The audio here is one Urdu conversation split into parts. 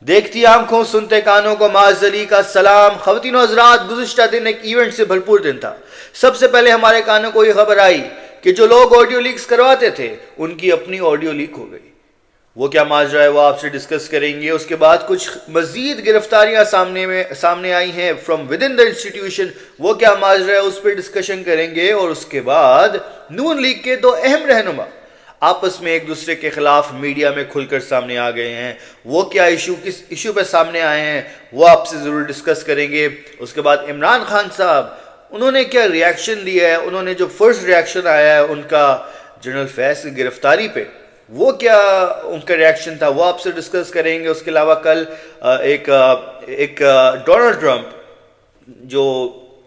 دیکھتی آنکھوں سنتے کانوں کو معاذ علی کا سلام. خواتین و حضرات, گزشتہ دن ایک ایونٹ سے بھرپور دن تھا. سب سے پہلے ہمارے کانوں کو یہ خبر آئی کہ جو لوگ آڈیو لیکس کرواتے تھے ان کی اپنی آڈیو لیک ہو گئی. وہ کیا ماجرا ہے وہ آپ سے ڈسکس کریں گے. اس کے بعد کچھ مزید گرفتاریاں سامنے آئی ہیں from with in the institution. وہ کیا ماجرا ہے اس پہ ڈسکشن کریں گے. اور اس کے بعد نون لیگ کے دو اہم رہنما آپس میں ایک دوسرے کے خلاف میڈیا میں کھل کر سامنے آ گئے ہیں. وہ کیا ایشو کس ایشو پہ سامنے آئے ہیں وہ آپ سے ضرور ڈسکس کریں گے. اس کے بعد عمران خان صاحب انہوں نے کیا ریاکشن دیا ہے. انہوں نے جو فرسٹ ریاکشن آیا ہے ان کا جنرل فیض کی گرفتاری پہ, وہ کیا ان کا ریاکشن تھا, وہ آپ سے ڈسکس کریں گے. اس کے علاوہ کل ایک ڈونلڈ ٹرمپ جو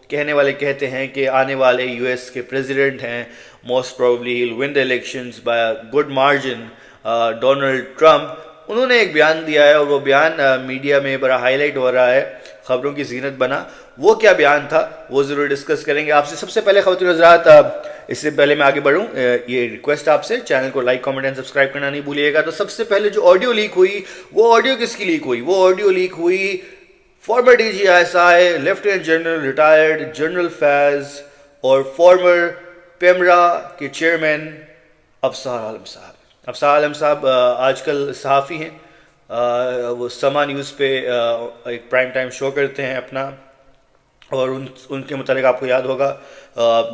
کہنے والے کہتے ہیں کہ آنے والے یو ایس کے پریزیڈنٹ ہیں, most probably he will one the elections by a good margin. Donald Trump انہوں نے ایک بیان دیا ہے اور وہ بیان میڈیا میں بڑا ہائی لائٹ ہو رہا ہے, خبروں کی زینت بنا. وہ کیا بیان تھا وہ ضرور ڈسکس کریں گے آپ سے. سب سے پہلے خواتین حضرات, اس سے پہلے میں آگے بڑھوں, یہ ریکویسٹ آپ سے, چینل کو لائک کامنٹ اینڈ سبسکرائب کرنا نہیں بھولیے گا. تو سب سے پہلے جو آڈیو لیک ہوئی وہ آڈیو کس کی لیک ہوئی؟ وہ آڈیو لیک ہوئی former D G I S I lieutenant general retired general Faiz اور فارمر پیمرا کے چیئرمین ابصار عالم صاحب. ابصار عالم صاحب آج کل صحافی ہیں, وہ سما نیوز پہ ایک پرائم ٹائم شو کرتے ہیں اپنا, اور ان کے متعلق آپ کو یاد ہوگا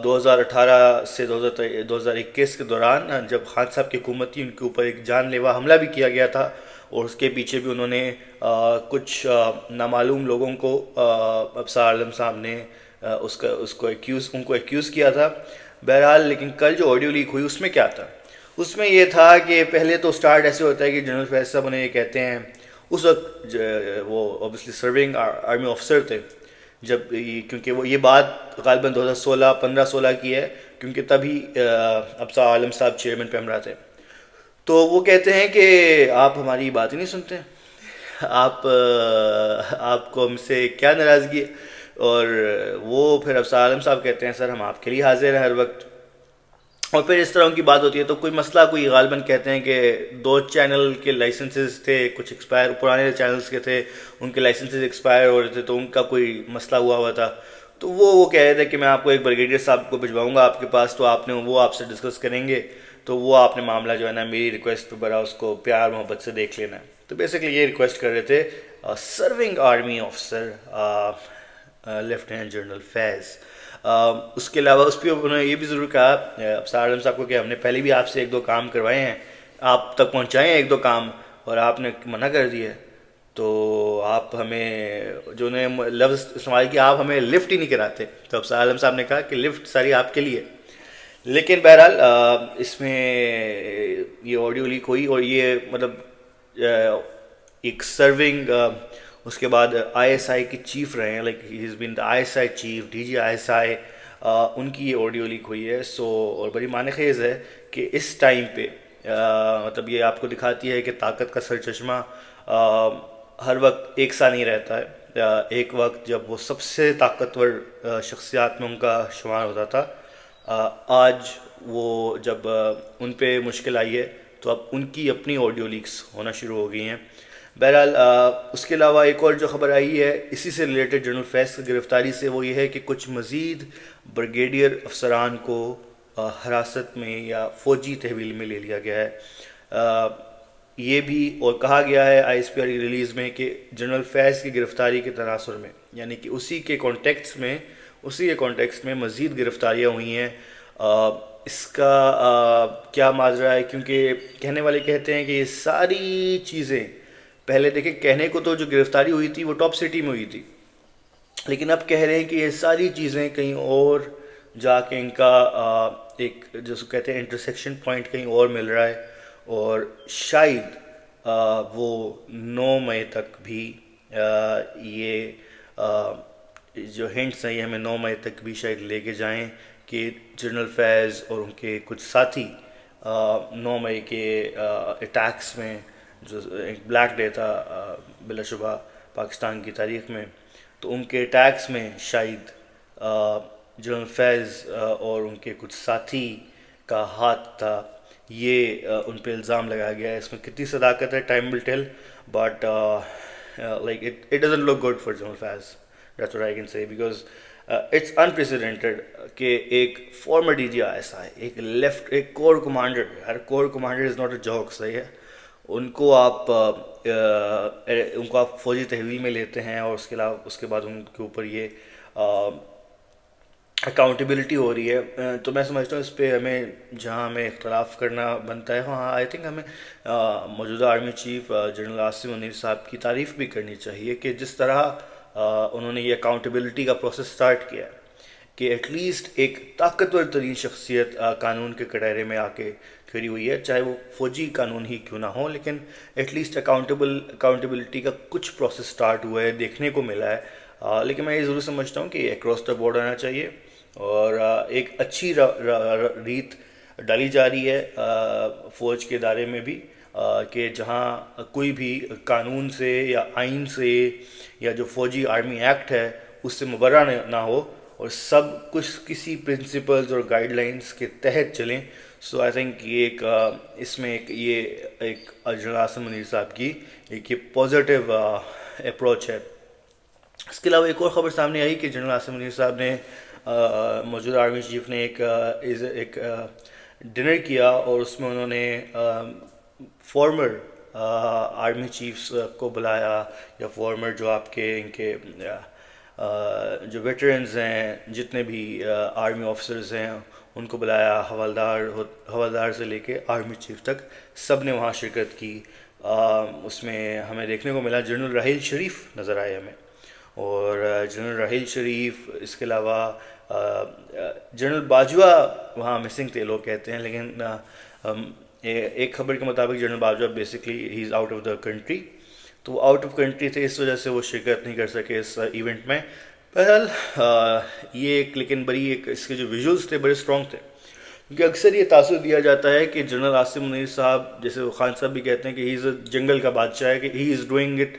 2018 سے 2021 کے دوران جب خان صاحب کی حکومت تھی ان کے اوپر ایک جان لیوا حملہ بھی کیا گیا تھا, اور اس کے پیچھے بھی انہوں نے کچھ نامعلوم لوگوں کو ابصار عالم صاحب نے ان کو ایکیوز کیا تھا. بہرحال لیکن کل جو آڈیو لیک ہوئی اس میں کیا تھا؟ اس میں یہ تھا کہ پہلے تو سٹارٹ ایسے ہوتا ہے کہ جنرل فیض صاحب انہیں یہ کہتے ہیں, اس وقت وہ اوبیسلی سرونگ آرمی آفیسر تھے جب, کیونکہ وہ یہ بات غالباً 2016 کی ہے, کیونکہ تبھی ابصار عالم صاحب چیئرمین پیمرا تھے. تو وہ کہتے ہیں کہ آپ ہماری بات ہی نہیں سنتے, آپ کو ہم سے کیا ناراضگی ہے. اور وہ پھر ابصار عالم صاحب کہتے ہیں سر ہم آپ کے لیے حاضر ہیں ہر وقت. اور پھر اس طرح ان کی بات ہوتی ہے تو کوئی مسئلہ, کوئی غالباً کہتے ہیں کہ 2 چینل کے لائسنسز تھے, کچھ ایکسپائر, پرانے چینلز کے تھے ان کے لائسنسز ایکسپائر ہو رہے تھے, تو ان کا کوئی مسئلہ ہوا تھا. تو وہ کہہ رہے تھے کہ میں آپ کو ایک بریگیڈیئر صاحب کو بھجواؤں گا آپ کے پاس, تو وہ آپ سے ڈسکس کریں گے. تو وہ آپ نے معاملہ جو ہے نا میری ریکویسٹ پہ بڑا اس کو پیار محبت سے دیکھ لینا ہے. تو بیسکلی یہ ریکویسٹ کر رہے تھے serving army officer lieutenant general Faiz. اس کے علاوہ اس پہ انہوں نے یہ بھی ضرور کہا ابصار عالم صاحب کو کہ ہم نے پہلے بھی آپ سے 1-2 کام کروائے ہیں, آپ تک پہنچائے ہیں 1-2 کام, اور آپ نے منع کر دیا. تو آپ ہمیں جو نے لفظ استعمال کیا, آپ ہمیں لفٹ ہی نہیں کراتے. تو ابصار عالم صاحب نے کہا کہ لفٹ ساری آپ کے لیے. لیکن بہرحال اس میں یہ آڈیو لیک ہوئی, اور یہ مطلب ایک سرونگ, اس کے بعد آئی ایس آئی کے چیف رہے ہیں, like he has been the I S I chief, D G I S I, ان کی یہ آڈیو لیک ہوئی ہے. سو اور بڑی معنی خیز ہے کہ اس ٹائم پہ مطلب یہ آپ کو دکھاتی ہے کہ طاقت کا سرچشمہ ہر وقت ایک سا نہیں رہتا ہے. ایک وقت جب وہ سب سے طاقتور شخصیات میں ان کا شمار ہوتا تھا, آج وہ جب ان پہ مشکل آئی ہے تو اب ان کی اپنی آڈیو لیکس ہونا شروع ہو گئی ہیں. بہرحال اس کے علاوہ ایک اور جو خبر آئی ہے اسی سے ریلیٹڈ جنرل فیض کی گرفتاری سے, وہ یہ ہے کہ کچھ مزید بریگیڈیئر افسران کو حراست میں یا فوجی تحویل میں لے لیا گیا ہے. یہ بھی اور کہا گیا ہے آئی ایس پی آر کی ریلیز میں کہ جنرل فیض کی گرفتاری کے تناظر میں, یعنی کہ اسی کے کانٹیکسٹ میں مزید گرفتاریاں ہوئی ہیں. اس کا کیا ماجرا ہے, کیونکہ کہنے والے کہتے ہیں کہ یہ ساری چیزیں پہلے دیکھیں, کہنے کو تو جو گرفتاری ہوئی تھی وہ ٹاپ سٹی میں ہوئی تھی, لیکن اب کہہ رہے ہیں کہ یہ ساری چیزیں کہیں اور جا کے ان کا ایک جس کو کہتے ہیں انٹرسیکشن پوائنٹ کہیں اور مل رہا ہے, اور شاید وہ 9 مئی تک بھی یہ جو ہنٹس ہیں یہ ہمیں 9 مئی تک بھی شاید لے کے جائیں کہ جنرل فیض اور ان کے کچھ ساتھی 9 مئی کے اٹیکس میں, جو ایک بلیک ڈے تھا بلا شبہ پاکستان کی تاریخ میں, تو ان کے اٹیکس میں شاید جنرل فیض اور ان کے کچھ ساتھی کا ہاتھ تھا. یہ ان پہ الزام لگایا گیا ہے. اس میں کتنی صداقت ہے time will tell. but like it doesn't look good for General Faz. That's what I can say, because it's unprecedented کہ ایک former D G I S I ایک کور کمانڈر، ہر corps commander is not a joke, صحیح ہے، ان کو آپ فوجی تحویل میں لیتے ہیں، اور اس کے علاوہ اس کے بعد ان کے اوپر یہ اکاؤنٹیبلٹی ہو رہی ہے. تو میں سمجھتا ہوں اس پہ ہمیں جہاں ہمیں اختلاف کرنا بنتا ہے، ہاں آئی تھنک ہمیں موجودہ army chief general Asim Munir صاحب کی تعریف بھی کرنی چاہیے کہ جس طرح انہوں نے یہ اکاؤنٹیبلٹی کا پروسیس سٹارٹ کیا ہے، کہ ایٹ لیسٹ ایک طاقتور ترین شخصیت قانون کے کٹہرے میں آ کے کھڑی ہوئی ہے، چاہے وہ فوجی قانون ہی کیوں نہ ہو، لیکن ایٹ لیسٹ اکاؤنٹیبلٹی کا کچھ پروسیس سٹارٹ ہوا ہے، دیکھنے کو ملا ہے. لیکن میں یہ ضرور سمجھتا ہوں کہ اکراس دا بورڈ آنا چاہیے، اور ایک اچھی ریت ڈالی جا رہی ہے فوج کے ادارے میں بھی، کہ جہاں کوئی بھی قانون سے یا آئین سے یا جو فوجی آرمی ایکٹ ہے اس سے مبرہ نہ ہو، اور سب کچھ کسی پرنسپلز اور گائیڈ لائنس کے تحت چلیں. سو آئی تھنک یہ اس میں ایک جنرل عاصم منیر صاحب کی ایک یہ پازیٹیو اپروچ ہے. اس کے علاوہ ایک اور خبر سامنے آئی کہ جنرل عاصم منیر صاحب نے موجودہ آرمی چیف نے ایک ڈنر کیا، اور اس میں انہوں نے فارمر آرمی چیفز کو بلایا، یا فارمر جو آپ کے ان کے جو ویٹرنز ہیں، جتنے بھی آرمی آفیسرز ہیں ان کو بلایا، حوالدار سے لے کے آرمی چیف تک سب نے وہاں شرکت کی. اس میں ہمیں دیکھنے کو ملا جنرل راحیل شریف نظر آئے ہمیں، اور جنرل راحیل شریف، اس کے علاوہ جنرل باجوہ وہاں مسنگ تھے لوگ کہتے ہیں، لیکن ایک خبر کے مطابق general Bajwa basically he is out of the country, تو وہ آؤٹ آف کنٹری تھے، اس وجہ سے وہ شرکت نہیں کر سکے اس ایونٹ میں. بہرحال یہ لیکن اس کے جو ویژولز تھے بڑے اسٹرانگ تھے، کیونکہ اکثر یہ تاثر دیا جاتا ہے کہ جنرل عاصم منیر صاحب، جیسے وہ خان صاحب بھی کہتے ہیں کہ ہی از جنگل کا بادشاہ ہے، کہ ہی از ڈوئنگ اٹ،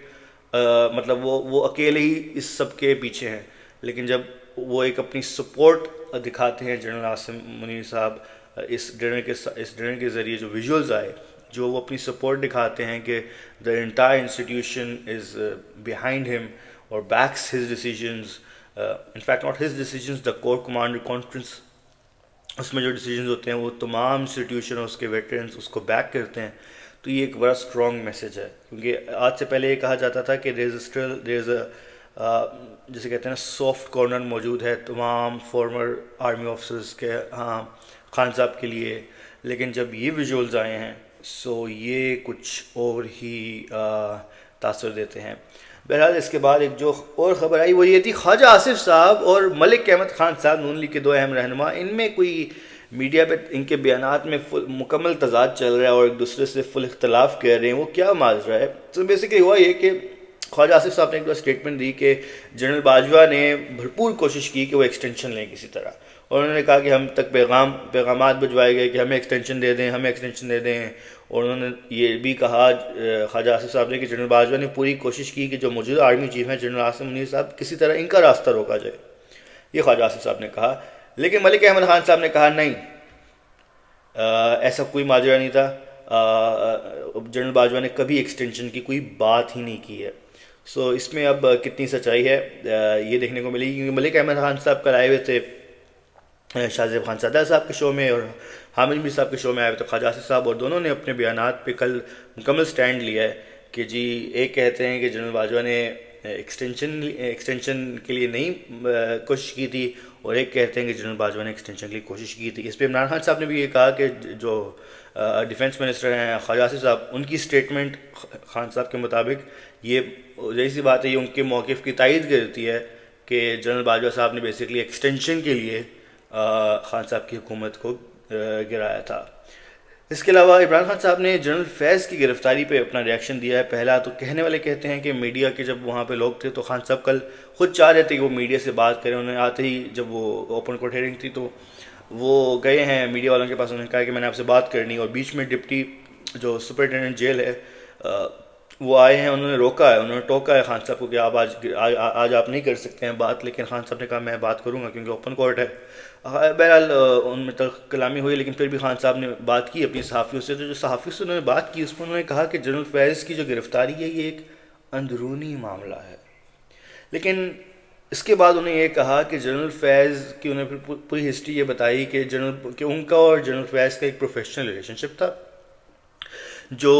مطلب وہ اکیلے ہی اس سب کے پیچھے ہیں. لیکن جب وہ ایک اپنی سپورٹ دکھاتے ہیں جنرل عاصم منیر صاحب اس ڈنر کے ذریعے، جو ویژولز آئے، جو وہ اپنی سپورٹ دکھاتے ہیں کہ the entire institution is behind him اور backs his decisions, in fact not his decisions, the corps commander conference, اس میں جو ڈیسیجنز ہوتے ہیں وہ تمام انسٹیٹیوشن اور اس کے ویٹرنس اس کو بیک کرتے ہیں. تو یہ ایک بڑا اسٹرانگ میسیج ہے، کیونکہ آج سے پہلے یہ کہا جاتا تھا کہ دیر از اے جسے کہتے ہیں سافٹ کارنر موجود ہے تمام فارمر آرمی آفیسرز کے، ہاں خان صاحب کے لیے. لیکن جب یہ ویژولز آئے ہیں سو یہ کچھ اور ہی تاثر دیتے ہیں. بہرحال اس کے بعد ایک جو اور خبر آئی وہ یہ تھی، خواجہ آصف صاحب اور ملک احمد خان صاحب، نون لیگ کے دو اہم رہنما، ان میں کوئی میڈیا پہ ان کے بیانات میں مکمل تضاد چل رہا ہے اور ایک دوسرے سے فل اختلاف کر رہے ہیں. وہ کیا ماجرا ہے؟ تو بیسیکلی ہوا یہ کہ خواجہ آصف صاحب نے ایک بار اسٹیٹمنٹ دی کہ جنرل باجوہ نے بھرپور کوشش کی کہ وہ ایکسٹینشن لیں کسی طرح، اور انہوں نے کہا کہ ہم تک پیغامات بھجوائے گئے کہ ہمیں ایکسٹینشن دے دیں، ہمیں ایکسٹینشن دے دیں. اور انہوں نے یہ بھی کہا خواجہ آصف صاحب نے کہ جنرل باجوہ نے پوری کوشش کی کہ جو موجودہ آرمی چیف ہیں جنرل عاصم منیر صاحب، کسی طرح ان کا راستہ روکا جائے. یہ خواجہ آصف صاحب نے کہا. لیکن ملک احمد خان صاحب نے کہا نہیں، ایسا کوئی ماجرا نہیں تھا، جنرل باجوہ نے کبھی ایکسٹینشن کی کوئی بات ہی نہیں کی ہے. سو اس میں اب کتنی سچائی ہے یہ دیکھنے کو ملی، کیونکہ ملک احمد خان صاحب کل آئے ہوئے تھے شاہ زیب خان صدر صاحب کے شو میں، اور حامد میر صاحب کے شو میں آئے ہوئے تھے خواجہ آصف صاحب، اور دونوں نے اپنے بیانات پہ کل مکمل سٹینڈ لیا ہے کہ جی ایک کہتے ہیں کہ جنرل باجوہ نے ایکسٹینشن کے لیے نہیں کوشش کی تھی، اور ایک کہتے ہیں کہ جنرل باجوہ نے ایکسٹینشن کے لیے کوشش کی تھی. اس پہ عمران خان صاحب نے بھی یہ کہا کہ جو ڈیفنس منسٹر ہیں خواجہ آصف صاحب، ان کی اسٹیٹمنٹ خان صاحب کے مطابق یہ ظاہر سی بات ہے یہ ان کے موقف کی تائید کرتی ہے کہ جنرل باجوہ صاحب نے بیسکلی ایکسٹینشن کے لیے خان صاحب کی حکومت کو گرایا تھا. اس کے علاوہ عمران خان صاحب نے جنرل فیض کی گرفتاری پہ اپنا ریاکشن دیا ہے. پہلا تو کہنے والے کہتے ہیں کہ میڈیا کے جب وہاں پہ لوگ تھے تو خان صاحب کل خود چاہ رہے تھے کہ وہ میڈیا سے بات کریں. انہیں آتے ہی جب وہ اوپن کورٹ ہیئرنگ تھی تو وہ گئے ہیں میڈیا والوں کے پاس، انہوں نے کہا کہ میں نے آپ سے بات کرنی، اور بیچ میں ڈپٹی جو سپرنٹینڈنٹ جیل ہے وہ آئے ہیں، انہوں نے روکا ہے، انہوں نے ٹوکا ہے خان صاحب کو کہ آپ آج آپ نہیں کر سکتے ہیں بات، لیکن خان صاحب نے کہا میں بات کروں گا کیونکہ اوپن کورٹ ہے۔ بہرحال ان میں تلخ کلامی ہوئی، لیکن پھر بھی خان صاحب نے بات کی اپنی صحافیوں سے، تو جو صحافیوں سے انہوں نے بات کی اس میں انہوں نے کہا کہ جنرل فیض کی جو گرفتاری ہے یہ ایک اندرونی معاملہ ہے، لیکن اس کے بعد انہوں نے یہ کہا کہ جنرل فیض کی، انہوں نے پوری ہسٹری یہ بتائی کہ ان کا اور جنرل فیض کا ایک پروفیشنل ریلیشن شپ تھا، جو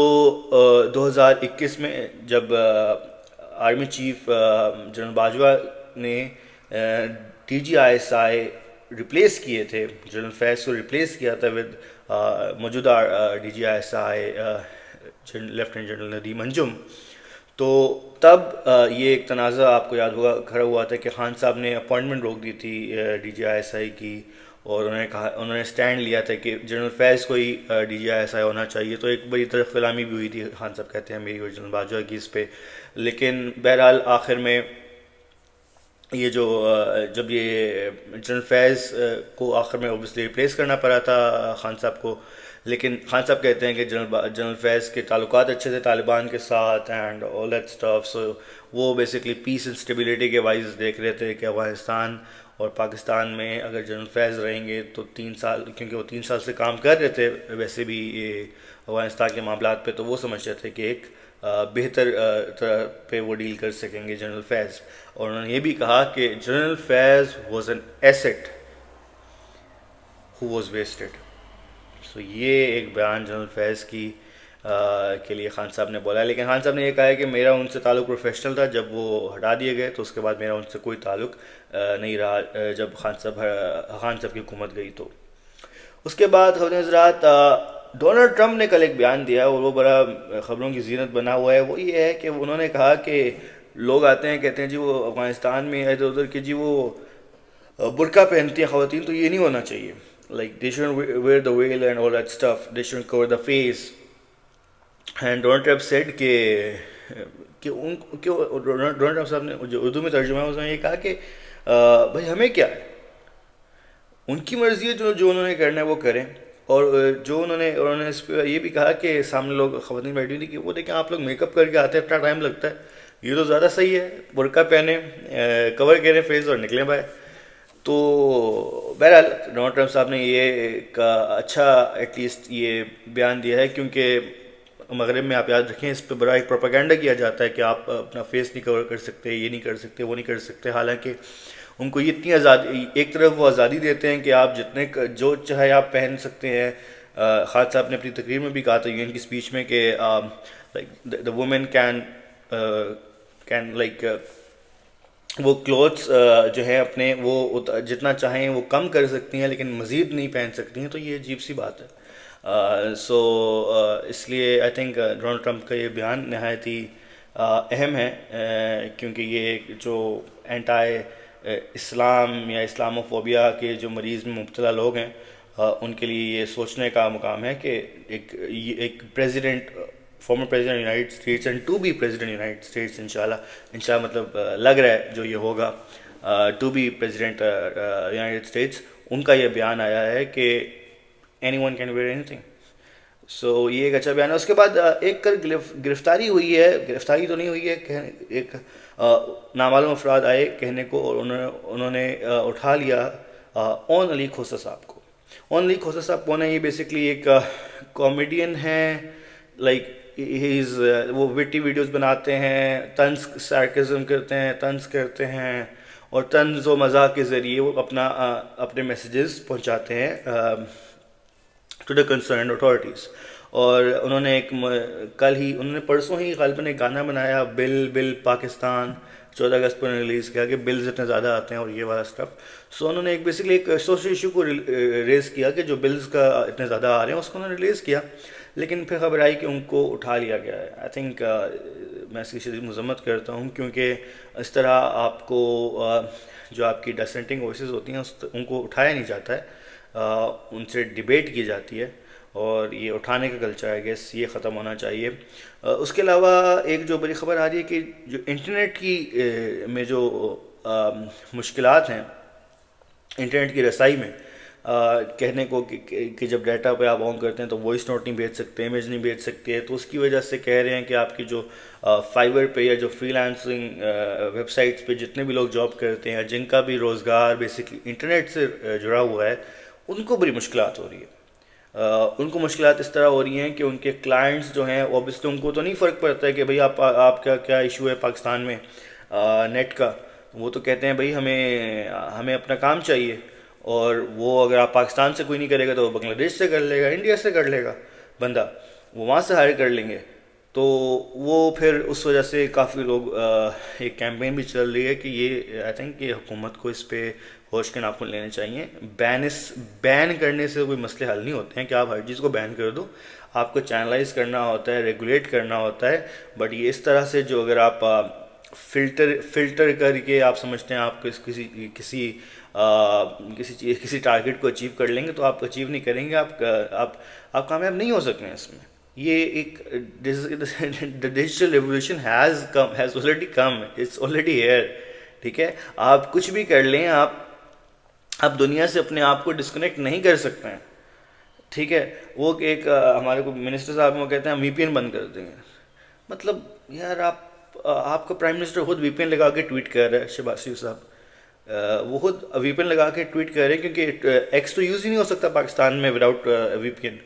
2021 میں جب آرمی چیف جنرل باجوہ نے D G I S I replace کیے تھے، جنرل فیض کو ریپلیس کیا تھا ود موجودہ D G I S I lieutenant general Nadeem Anjum, تو تب یہ ایک تنازع آپ کو یاد ہوگا کھڑا ہوا تھا کہ خان صاحب نے اپوائنٹمنٹ روک دی تھی ڈی جی آئی ایس آئی کی، اور انہوں نے اسٹینڈ لیا تھا کہ جنرل فیض کو ہی ڈی جی آئی ایس آئی ہونا چاہیے، تو ایک بڑی طرف کلامی بھی ہوئی تھی، خان صاحب کہتے ہیں میری اور جنرل باجوہ کی اس پہ، لیکن بہرحال آخر میں یہ جب یہ جنرل فیض کو آخر میں اوبیسلی ریپلیس کرنا پڑا تھا خان صاحب کو، لیکن خان صاحب کہتے ہیں کہ جنرل فیض کے تعلقات اچھے تھے طالبان کے ساتھ اینڈ آل دیٹ اسٹف، سو وہ بیسکلی پیس اینڈ اسٹیبلٹی کے وائز دیکھ رہے تھے کہ افغانستان اور پاکستان میں اگر جنرل فیض رہیں گے تو 3 سال، کیونکہ وہ 3 سال سے کام کر رہے تھے ویسے بھی یہ افغانستان کے معاملات پہ، تو وہ سمجھتے تھے کہ ایک بہتر طرح پہ وہ ڈیل کر سکیں گے جنرل فیض، اور انہوں نے یہ بھی کہا کہ general Faiz was an asset who was wasted. So یہ ایک بیان جنرل فیض کے لیے خان صاحب نے بولا ہے، لیکن خان صاحب نے یہ کہا ہے کہ میرا ان سے تعلق پروفیشنل تھا، جب وہ ہٹا دیے گئے تو اس کے بعد میرا ان سے کوئی تعلق نہیں رہا جب خان صاحب کی حکومت گئی تو۔ اس کے بعد خواتین حضرات ڈونلڈ ٹرمپ نے کل ایک بیان دیا اور وہ بڑا خبروں کی زینت بنا ہوا ہے، وہ یہ ہے کہ انہوں نے کہا کہ لوگ آتے ہیں کہتے ہیں جی وہ افغانستان میں ادھر ادھر کہ جی وہ برقع پہنتی ہیں خواتین، تو یہ نہیں ہونا چاہیے، like they shouldn't wear the veil and all that stuff, they shouldn't cover the face, and Donald Trump said کہ ڈونلڈ ٹرمپ صاحب نے جو اردو میں ترجمہ ہے اس میں یہ کہا کہ بھائی ہمیں کیا ہے، ان کی مرضی ہے، جو انہوں نے کرنا ہے وہ کریں، اور جو انہوں نے اس پہ یہ بھی کہا کہ سامنے لوگ خواتین بیٹھی ہوئی تھی کہ وہ دیکھیں آپ لوگ میک اپ کر کے آتے ہیں، اتنا ٹائم لگتا ہے، یہ تو زیادہ صحیح ہے، برقع پہنے کور کریں فیس اور نکلیں بھائی۔ تو بہرحال ڈونلڈ ٹرمپ صاحب نے یہ ایک اچھا ایٹ لیسٹ یہ بیان دیا ہے، کیونکہ مغرب میں آپ یاد رکھیں اس پہ بڑا ایک پروپیگنڈا کیا جاتا ہے کہ آپ اپنا فیس نہیں کور کر سکتے، یہ نہیں کر سکتے، وہ نہیں کر سکتے، حالانکہ ان کو یہ اتنی آزادی، ایک طرف وہ آزادی دیتے ہیں کہ آپ جتنے جو چاہے آپ پہن سکتے ہیں۔ خان صاحب نے اپنی تقریر میں بھی کہا تھا UN کی اسپیچ میں کہ دا وومن کین لائک وہ کلوتھس جو ہیں اپنے وہ جتنا چاہیں وہ کم کر سکتی ہیں لیکن مزید نہیں پہن سکتی ہیں، تو یہ عجیب سی بات ہے۔ سو اس لیے آئی تھنک ڈونلڈ ٹرمپ کا یہ بیان نہایت ہی اہم ہے، کیونکہ یہ جو اینٹائی اسلام یا اسلاموفوبیا کے جو مریض میں مبتلا لوگ ہیں ان کے لیے یہ سوچنے کا مقام ہے کہ ایک president, former president United States and to be president United States انشاءاللہ مطلب لگ رہا ہے جو یہ ہوگا to be president United States, ان کا یہ بیان آیا ہے کہ anyone can wear anything. So یہ ایک اچھا بیان ہے۔ اس کے بعد ایک گرفتاری ہوئی ہے، گرفتاری تو نہیں ہوئی ہے، ایک نامعلوم افراد آئے کہنے کو اور انہوں نے اٹھا لیا اون علی کھوسہ صاحب کو۔ اون علی کھوسہ صاحب کون ہے؟ یہ بیسکلی ایک کامیڈین ہیں، لائک وہ وٹی ویڈیوز بناتے ہیں، طنز سارکزم کرتے ہیں اور طنز و مزاح کے ذریعے وہ اپنے میسیجز پہنچاتے ہیں ٹو دا کنسرنڈ اتھارٹیز۔ اور انہوں نے انہوں نے پرسوں ہی غالباً ایک گانا بنایا، بل پاکستان، 14 اگست پر ریلیز کیا کہ بلز اتنے زیادہ آتے ہیں اور یہ والا اسٹف۔ سو انہوں نے ایک بیسکلی ایک سوشل ایشو کو ریز کیا کہ جو بلز کا اتنے زیادہ آ رہے ہیں اس کو انہوں نے ریلیز کیا، لیکن پھر خبر آئی کہ ان کو اٹھا لیا گیا ہے۔ آئی تھنک میں اس کی شدید مذمت کرتا ہوں، کیونکہ اس طرح آپ کو جو آپ کی ڈسینٹنگ وائسز ہوتی ہیں ان کو اٹھایا نہیں جاتا ہے، ان سے ڈیبیٹ کی جاتی ہے، اور یہ اٹھانے کا کلچر ہے گیس یہ ختم ہونا چاہیے۔ اس کے علاوہ ایک جو بڑی خبر آ رہی ہے کہ جو انٹرنیٹ کی میں جو مشکلات ہیں انٹرنیٹ کی رسائی میں، کہنے کو کہ جب ڈیٹا پہ آپ آن کرتے ہیں تو وائس نوٹ نہیں بھیج سکتے، امیج نہیں بھیج سکتے، تو اس کی وجہ سے کہہ رہے ہیں کہ آپ کی جو فائبر پہ یا جو فری لانسنگ ویب سائٹس پہ جتنے بھی لوگ جاب کرتے ہیں، جن کا بھی روزگار بیسکلی انٹرنیٹ سے جڑا ہوا ہے، ان کو بڑی مشکلات ہو رہی ہے۔ ان کو مشکلات اس طرح ہو رہی ہیں کہ ان کے کلائنٹس جو ہیں اوبیسلی ان کو تو نہیں فرق پڑتا ہے کہ بھئی آپ کا کیا ایشو ہے پاکستان میں نیٹ کا، وہ تو کہتے ہیں بھئی ہمیں اپنا کام چاہیے، اور وہ اگر آپ پاکستان سے کوئی نہیں کرے گا تو وہ بنگلہ دیش سے کر لے گا، انڈیا سے کر لے گا بندہ، وہ وہاں سے ہائر کر لیں گے۔ تو وہ پھر اس وجہ سے کافی لوگ ایک کیمپین بھی چل رہی ہے کہ یہ آئی تھنک کہ حکومت کو اس پہ ہوش کے ناخن لینے چاہیے۔ بین کرنے سے کوئی مسئلے حل نہیں ہوتے ہیں کہ آپ ہر چیز کو بین کر دو، آپ کو چینلائز کرنا ہوتا ہے، ریگولیٹ کرنا ہوتا ہے، بٹ یہ اس طرح سے جو اگر آپ فلٹر کر کے آپ سمجھتے ہیں آپ کسی ٹارگیٹ کو اچیو کر لیں گے، تو آپ اچیو نہیں کریں گے، آپ کامیاب نہیں ہو سکتے ہیں اس میں۔ یہ ایک digital revolution has already come, it's already here, ٹھیک ہے؟ آپ کچھ بھی کر لیں، آپ دنیا سے اپنے آپ کو ڈسکنیکٹ نہیں کر سکتے ہیں، ٹھیک ہے؟ وہ ایک ہمارے کو منسٹر صاحب وہ کہتے ہیں ہم وی پی این بند کر دیں گے، مطلب یار آپ کا پرائم منسٹر خود وی پی این لگا کے ٹویٹ کر رہا ہے، شہباز شریف صاحب وہ خود وی پی این لگا کے ٹویٹ کر رہے ہیں، کیونکہ ایکس تو یوز ہی نہیں ہو سکتا پاکستان میں وداؤٹ وی پی این۔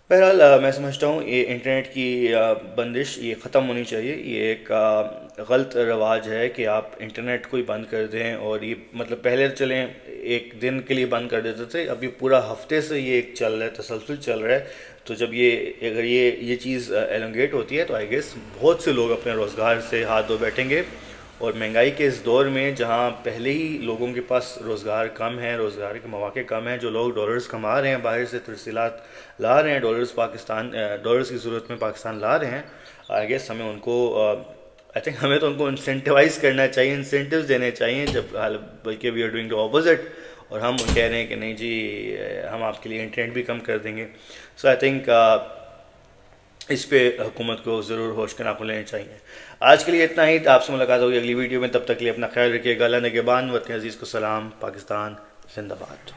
بہرحال میں سمجھتا ہوں یہ انٹرنیٹ کی بندش یہ ختم ہونی چاہیے، یہ ایک غلط رواج ہے کہ آپ انٹرنیٹ کو ہی بند کر دیں، اور یہ مطلب پہلے چلیں ایک دن کے لیے بند کر دیتے تھے، اب یہ پورا ہفتے سے یہ ایک چل رہا ہے، تسلسل چل رہا ہے۔ تو جب اگر یہ چیز ایلونگیٹ ہوتی ہے تو آئی گیس بہت سے لوگ اپنے روزگار سے ہاتھ دھو بیٹھیں گے، اور مہنگائی کے اس دور میں جہاں پہلے ہی لوگوں کے پاس روزگار کم ہے، روزگار کے مواقع کم ہیں، جو لوگ ڈالرز کما رہے ہیں، باہر سے ترسیلات لا رہے ہیں، ڈالرز کی ضرورت میں پاکستان لا رہے ہیں، آئی گیس ہمیں ان کو ہمیں تو ان کو انسینٹیوائز کرنا چاہیے، انسینٹیوز دینے چاہیے، بلکہ we are doing the opposite, اور ہم کہہ رہے ہیں کہ نہیں جی ہم آپ کے لیے انٹرنیٹ بھی کم کر دیں گے۔ سو آئی تھنک اس پہ حکومت کو ضرور ہوش کے ناخن لینے چاہیے۔ آج کے لیے اتنا ہی، آپ سے ملاقات ہوگی اگلی ویڈیو میں، تب تک کے لیے اپنا خیال رکھیے گا۔ اللہ نگہبان، وطن عزیز کو سلام، پاکستان زندہ باد۔